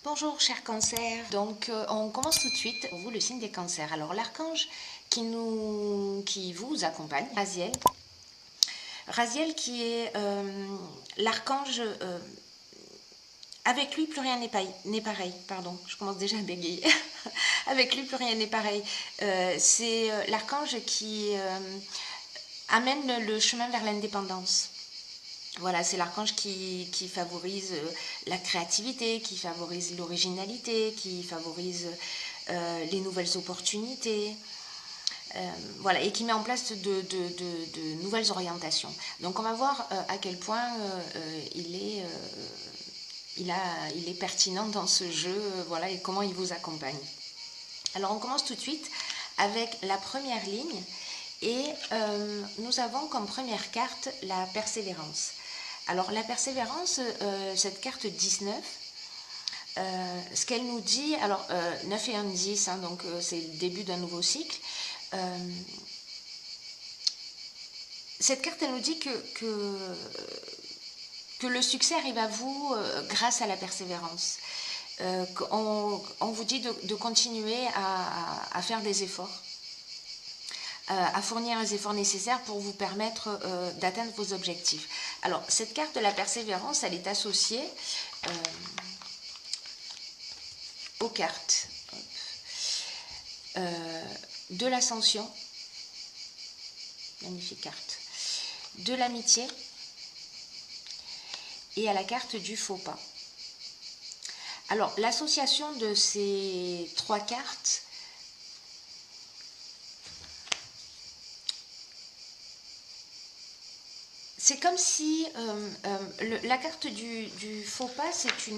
Bonjour chers cancers, donc on commence tout de suite pour vous le signe des cancers. Alors l'archange qui vous accompagne, Raziel. Raziel qui est l'archange, avec lui plus rien n'est pareil, pardon, je commence déjà à bégayer. Avec lui plus rien n'est pareil. C'est l'archange qui amène le chemin vers l'indépendance. Voilà, c'est l'archange qui favorise la créativité, qui favorise l'originalité, qui favorise les nouvelles opportunités, voilà, et qui met en place de nouvelles orientations. Donc on va voir à quel point il est pertinent dans ce jeu, voilà, et comment il vous accompagne. Alors on commence tout de suite avec la première ligne, et nous avons comme première carte la persévérance. Alors la persévérance, cette carte 19, ce qu'elle nous dit, alors 9 et 1, 10, hein, donc c'est le début d'un nouveau cycle. Cette carte, elle nous dit que le succès arrive à vous grâce à la persévérance. On vous dit de continuer à faire des efforts, à fournir les efforts nécessaires pour vous permettre d'atteindre vos objectifs. Alors, cette carte de la persévérance, elle est associée aux cartes de l'ascension, magnifique carte, de l'amitié et à la carte du faux pas. Alors, l'association de ces trois cartes c'est comme si la carte du faux pas, c'est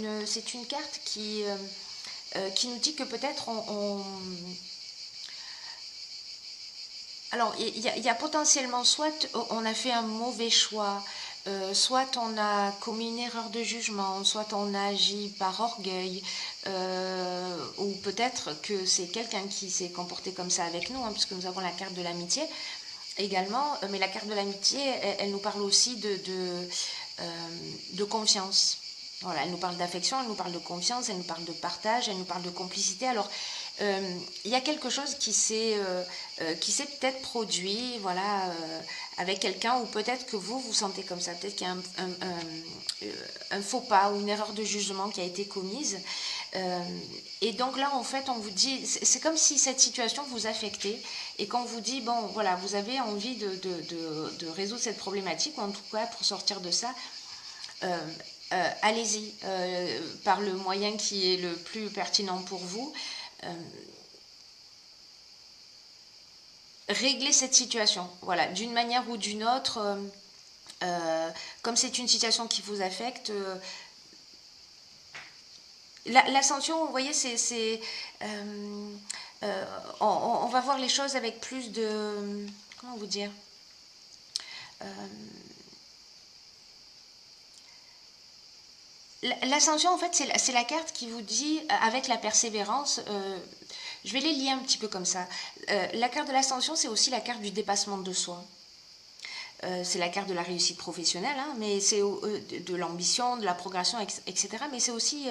une carte qui nous dit que peut-être alors il y a potentiellement soit on a fait un mauvais choix, soit on a commis une erreur de jugement, soit on a agi par orgueil, ou peut-être que c'est quelqu'un qui s'est comporté comme ça avec nous, hein, puisque nous avons la carte de l'amitié également, mais la carte de l'amitié, elle nous parle aussi de confiance. Voilà, elle nous parle d'affection, elle nous parle de confiance, elle nous parle de partage, elle nous parle de complicité. Alors, il y a quelque chose qui s'est peut-être produit, voilà, avec quelqu'un, ou peut-être que vous sentez comme ça, peut-être qu'il y a un faux pas ou une erreur de jugement qui a été commise. Et donc là, en fait, on vous dit, c'est comme si cette situation vous affectait et qu'on vous dit, bon, voilà, vous avez envie de résoudre cette problématique, ou en tout cas, pour sortir de ça, allez-y, par le moyen qui est le plus pertinent pour vous. Régler cette situation, voilà, d'une manière ou d'une autre, comme c'est une situation qui vous affecte, l'ascension, vous voyez, on va voir les choses avec plus de, comment vous dire, l'ascension, en fait, c'est la carte qui vous dit, avec la persévérance, je vais les lier un petit peu comme ça. La carte de l'ascension, c'est aussi la carte du dépassement de soi. C'est la carte de la réussite professionnelle, hein, mais c'est de l'ambition, de la progression, etc. Mais c'est aussi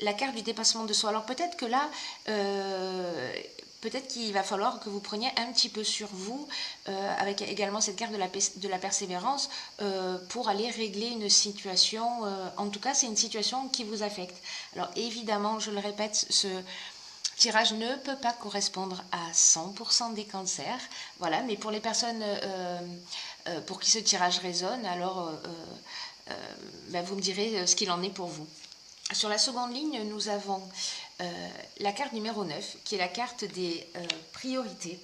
la carte du dépassement de soi. Alors peut-être que là, peut-être qu'il va falloir que vous preniez un petit peu sur vous, avec également cette carte de la persévérance, pour aller régler une situation. En tout cas, c'est une situation qui vous affecte. Alors évidemment, je le répète, ce tirage ne peut pas correspondre à 100% des cancers, voilà, mais pour les personnes pour qui ce tirage résonne, alors ben vous me direz ce qu'il en est pour vous. Sur la seconde ligne, nous avons la carte numéro 9, qui est la carte des priorités.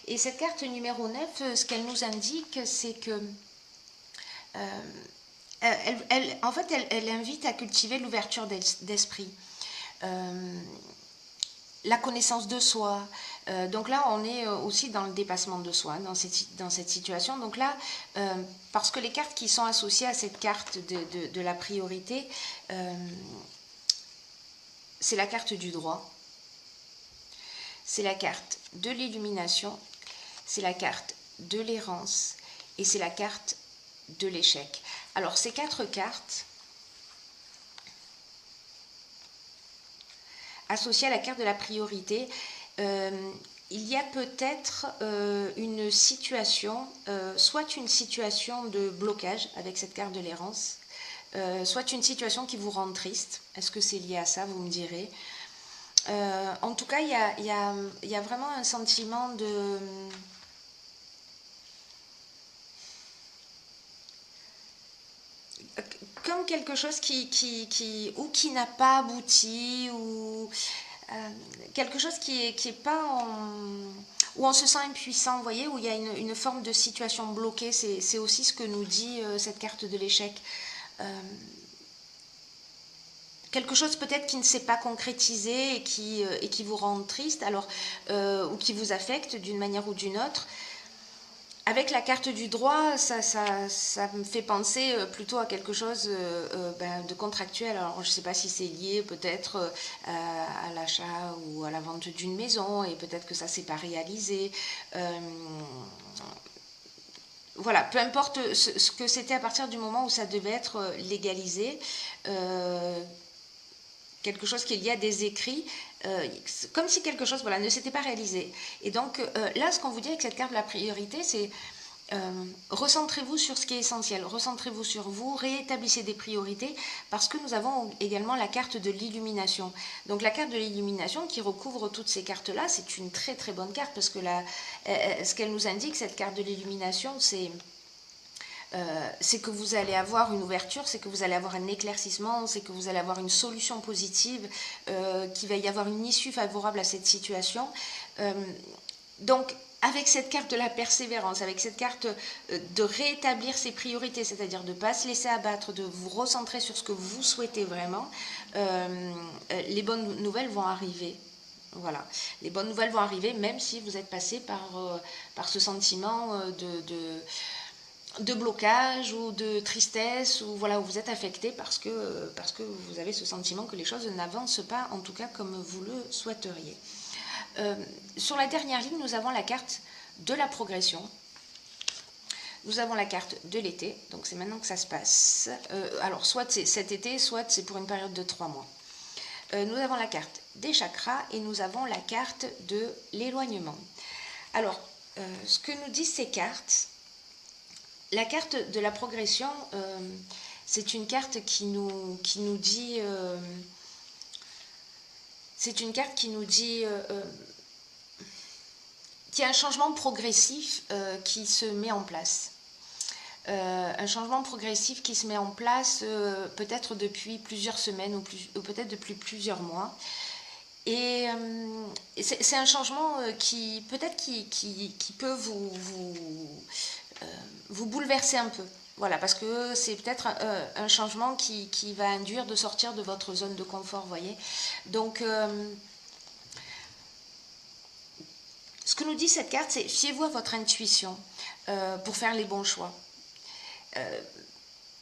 Et cette carte numéro 9, ce qu'elle nous indique, c'est que en fait, elle invite à cultiver l'ouverture d'esprit. La connaissance de soi. Donc là, on est aussi dans le dépassement de soi, dans cette situation. Donc là, parce que les cartes qui sont associées à cette carte de la priorité, c'est la carte du droit, c'est la carte de l'illumination, c'est la carte de l'errance et c'est la carte de l'échec. Alors ces quatre cartes, associé à la carte de la priorité, il y a peut-être une situation, soit une situation de blocage avec cette carte de l'errance, soit une situation qui vous rend triste. Est-ce que c'est lié à ça, vous me direz. En tout cas, il y a vraiment un sentiment de... comme quelque chose qui n'a pas abouti, ou quelque chose qui est pas où on se sent impuissant, vous voyez, où il y a une forme de situation bloquée. C'est aussi ce que nous dit cette carte de l'échec. Quelque chose peut-être qui ne s'est pas concrétisé et qui vous rend triste, alors, ou qui vous affecte d'une manière ou d'une autre. Avec la carte du droit, ça me fait penser plutôt à quelque chose de contractuel. Alors, je ne sais pas si c'est lié peut-être à l'achat ou à la vente d'une maison, et peut-être que ça ne s'est pas réalisé. Voilà, peu importe ce que c'était à partir du moment où ça devait être légalisé. Quelque chose qui est lié à des écrits, comme si quelque chose ne s'était pas réalisé. Et donc là, ce qu'on vous dit avec cette carte de la priorité, c'est recentrez-vous sur ce qui est essentiel, recentrez-vous sur vous, réétablissez des priorités, parce que nous avons également la carte de l'illumination. Donc la carte de l'illumination qui recouvre toutes ces cartes-là, c'est une très très bonne carte, parce que ce qu'elle nous indique, cette carte de l'illumination, c'est que vous allez avoir une ouverture, c'est que vous allez avoir un éclaircissement, c'est que vous allez avoir une solution positive, qu'il va y avoir une issue favorable à cette situation. Donc, avec cette carte de la persévérance, avec cette carte de rétablir ses priorités, c'est-à-dire de ne pas se laisser abattre, de vous recentrer sur ce que vous souhaitez vraiment, les bonnes nouvelles vont arriver. Voilà, les bonnes nouvelles vont arriver, même si vous êtes passé par ce sentiment de blocage ou de tristesse, ou voilà, où vous êtes affecté parce que vous avez ce sentiment que les choses n'avancent pas, en tout cas comme vous le souhaiteriez. Sur la dernière ligne, nous avons la carte de la progression. Nous avons la carte de l'été, donc c'est maintenant que ça se passe. Alors, soit c'est cet été, soit c'est pour une période de 3 mois. Nous avons la carte des chakras et nous avons la carte de l'éloignement. Alors, ce que nous disent ces cartes, la carte de la progression, c'est une carte qui nous dit... c'est une carte qui nous dit qu'il y a un changement progressif qui se met en place. Un changement progressif qui se met en place peut-être depuis plusieurs semaines ou peut-être depuis plusieurs mois. Et c'est un changement qui peut-être qui peut vous bouleverser un peu. Voilà, parce que c'est peut-être un changement qui va induire de sortir de votre zone de confort, vous voyez. Donc, ce que nous dit cette carte, c'est fiez-vous à votre intuition pour faire les bons choix.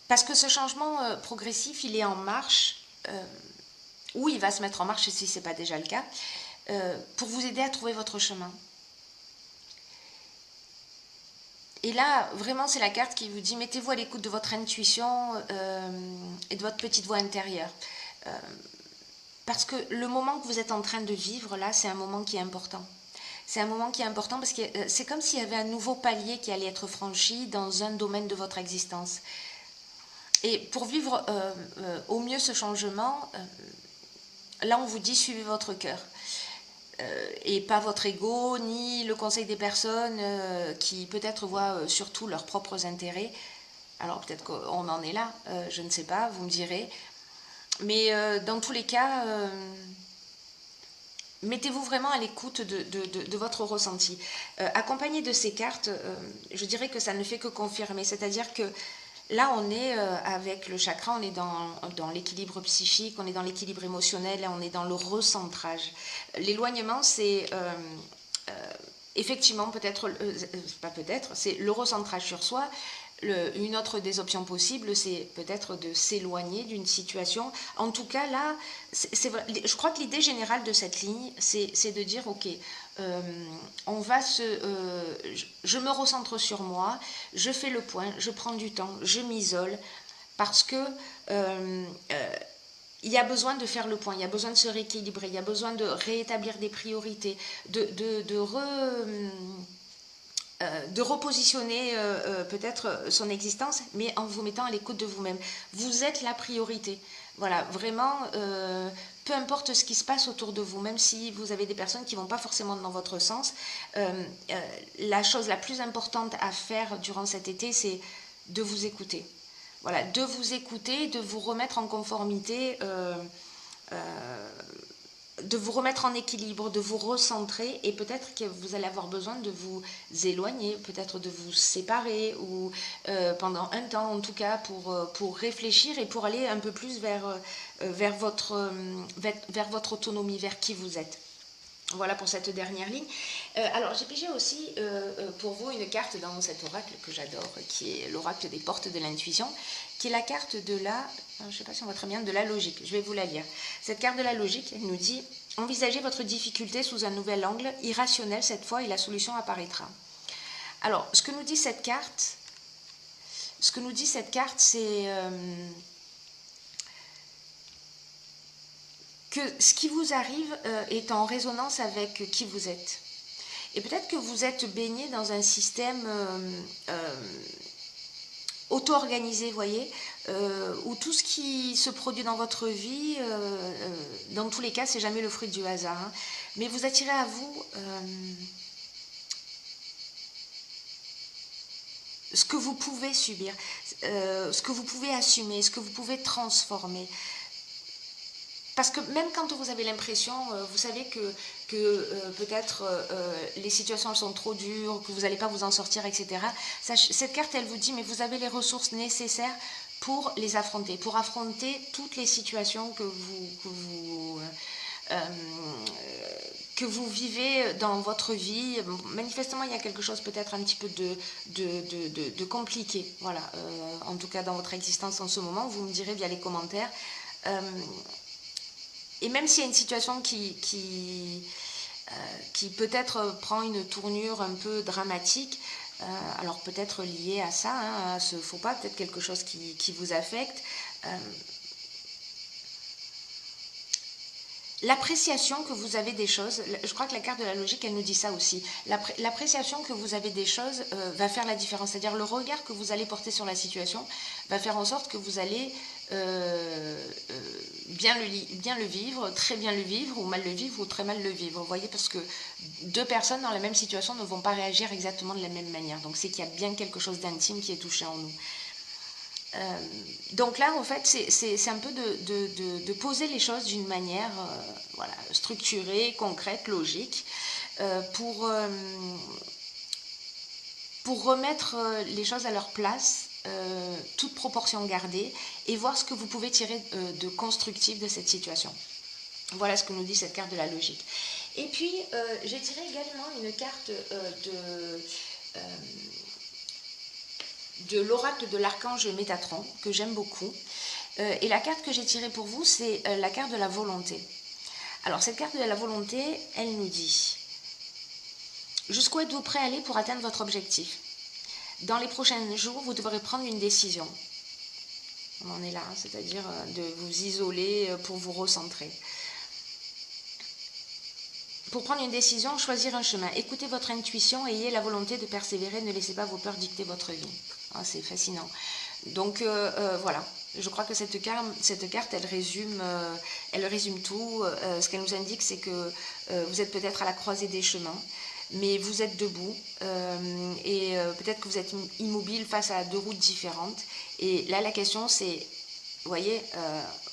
Parce que ce changement progressif, il est en marche, ou il va se mettre en marche si ce n'est pas déjà le cas, pour vous aider à trouver votre chemin. Et là, vraiment, c'est la carte qui vous dit, mettez-vous à l'écoute de votre intuition et de votre petite voix intérieure. Parce que le moment que vous êtes en train de vivre, là, c'est un moment qui est important. C'est un moment qui est important parce que c'est comme s'il y avait un nouveau palier qui allait être franchi dans un domaine de votre existence. Et pour vivre au mieux ce changement, là, on vous dit, suivez votre cœur. Et pas votre ego, ni le conseil des personnes qui peut-être voient surtout leurs propres intérêts. Alors peut-être qu'on en est là, je ne sais pas, vous me direz. Mais dans tous les cas, mettez-vous vraiment à l'écoute de votre ressenti. Accompagné de ces cartes, je dirais que ça ne fait que confirmer. C'est-à-dire que là, on est avec le chakra, on est dans l'équilibre psychique, on est dans l'équilibre émotionnel, on est dans le recentrage. L'éloignement, c'est effectivement c'est le recentrage sur soi. Une autre des options possibles, c'est peut-être de s'éloigner d'une situation. En tout cas, là, je crois que l'idée générale de cette ligne, c'est de dire, ok, je me recentre sur moi, je fais le point, je prends du temps, je m'isole, parce que il y a besoin de faire le point, il y a besoin de se rééquilibrer, il y a besoin de réétablir des priorités, de repositionner peut-être son existence, mais en vous mettant à l'écoute de vous-même. Vous êtes la priorité. Voilà, vraiment, peu importe ce qui se passe autour de vous, même si vous avez des personnes qui ne vont pas forcément dans votre sens, la chose la plus importante à faire durant cet été, c'est de vous écouter. Voilà, de vous écouter, de vous remettre en conformité, de vous remettre en équilibre, de vous recentrer, et peut-être que vous allez avoir besoin de vous éloigner, peut-être de vous séparer, ou pendant un temps en tout cas, pour réfléchir et pour aller un peu plus vers votre autonomie, vers qui vous êtes. Voilà pour cette dernière ligne. Alors j'ai pigé aussi pour vous une carte dans cet oracle que j'adore, qui est l'oracle des portes de l'intuition, qui est la carte de la, je ne sais pas si on voit très bien, de la logique. Je vais vous la lire. Cette carte de la logique, elle nous dit « Envisagez votre difficulté sous un nouvel angle, irrationnel cette fois, et la solution apparaîtra. » Alors, ce que nous dit cette carte, c'est que ce qui vous arrive est en résonance avec qui vous êtes. Et peut-être que vous êtes baigné dans un système auto-organisé, vous voyez, où tout ce qui se produit dans votre vie, dans tous les cas, c'est jamais le fruit du hasard. Hein, mais vous attirez à vous ce que vous pouvez subir, ce que vous pouvez assumer, ce que vous pouvez transformer. Parce que même quand vous avez l'impression, vous savez que peut-être les situations sont trop dures, que vous n'allez pas vous en sortir, etc. Cette carte, elle vous dit, mais vous avez les ressources nécessaires pour les affronter, pour affronter toutes les situations que vous vivez dans votre vie. Manifestement, il y a quelque chose peut-être un petit peu de compliqué, voilà, en tout cas dans votre existence en ce moment. Vous me direz via les commentaires. Et même s'il y a une situation qui peut-être prend une tournure un peu dramatique, alors peut-être liée à ça, hein, à ce faux pas, peut-être quelque chose qui vous affecte, l'appréciation que vous avez des choses, je crois que la carte de la logique, elle nous dit ça aussi, l'appréciation que vous avez des choses va faire la différence, c'est-à-dire le regard que vous allez porter sur la situation va faire en sorte que vous allez bien le vivre, très bien le vivre, ou mal le vivre, ou très mal le vivre. Vous voyez, parce que deux personnes dans la même situation ne vont pas réagir exactement de la même manière. Donc c'est qu'il y a bien quelque chose d'intime qui est touché en nous. Donc là, en fait, c'est un peu de poser les choses d'une manière voilà, structurée, concrète, logique, pour remettre les choses à leur place, toute proportion gardée, et voir ce que vous pouvez tirer de constructif de cette situation. Voilà ce que nous dit cette carte de la logique. Et puis, j'ai tiré également une carte de l'oracle de l'archange Métatron, que j'aime beaucoup. Et la carte que j'ai tirée pour vous, c'est la carte de la volonté. Alors, cette carte de la volonté, elle nous dit « Jusqu'où êtes-vous prêt à aller pour atteindre votre objectif ? Dans les prochains jours, vous devrez prendre une décision. » On en est là, hein, c'est-à-dire de vous isoler pour vous recentrer. Pour prendre une décision, choisir un chemin. Écoutez votre intuition et ayez la volonté de persévérer. Ne laissez pas vos peurs dicter votre vie. Ah, c'est fascinant. Donc voilà, je crois que cette carte, elle résume tout. Ce qu'elle nous indique, c'est que vous êtes peut-être à la croisée des chemins, mais vous êtes debout et peut-être que vous êtes immobile face à deux routes différentes. Et là, la question, c'est, vous voyez,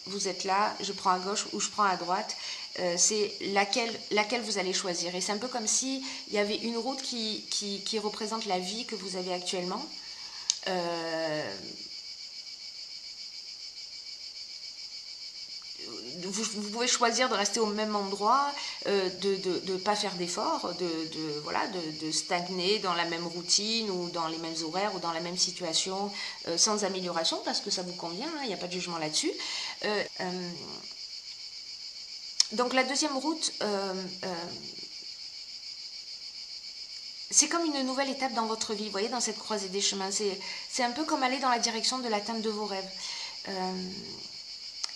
vous êtes là, je prends à gauche ou je prends à droite. C'est laquelle vous allez choisir. Et c'est un peu comme s'il y avait une route qui représente la vie que vous avez actuellement. Vous pouvez choisir de rester au même endroit, de ne pas faire d'efforts, de stagner dans la même routine ou dans les mêmes horaires ou dans la même situation sans amélioration parce que ça vous convient, il n'y a pas de jugement là-dessus. Donc la deuxième route, c'est comme une nouvelle étape dans votre vie, vous voyez, dans cette croisée des chemins. C'est un peu comme aller dans la direction de l'atteinte de vos rêves.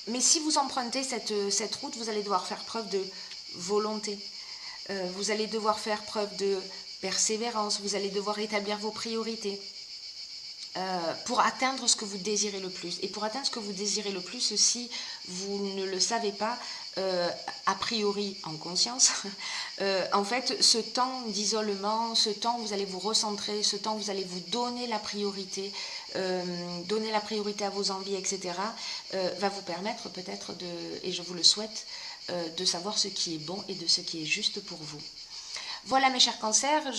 Mais si vous empruntez cette route, vous allez devoir faire preuve de volonté. Vous allez devoir faire preuve de persévérance. Vous allez devoir établir vos priorités pour atteindre ce que vous désirez le plus. Et pour atteindre ce que vous désirez le plus, si vous ne le savez pas, a priori en conscience, en fait, ce temps d'isolement, ce temps où vous allez vous recentrer, ce temps où vous allez vous donner la priorité à vos envies, etc., va vous permettre peut-être et je vous le souhaite, de savoir ce qui est bon et de ce qui est juste pour vous. Voilà mes chers cancers,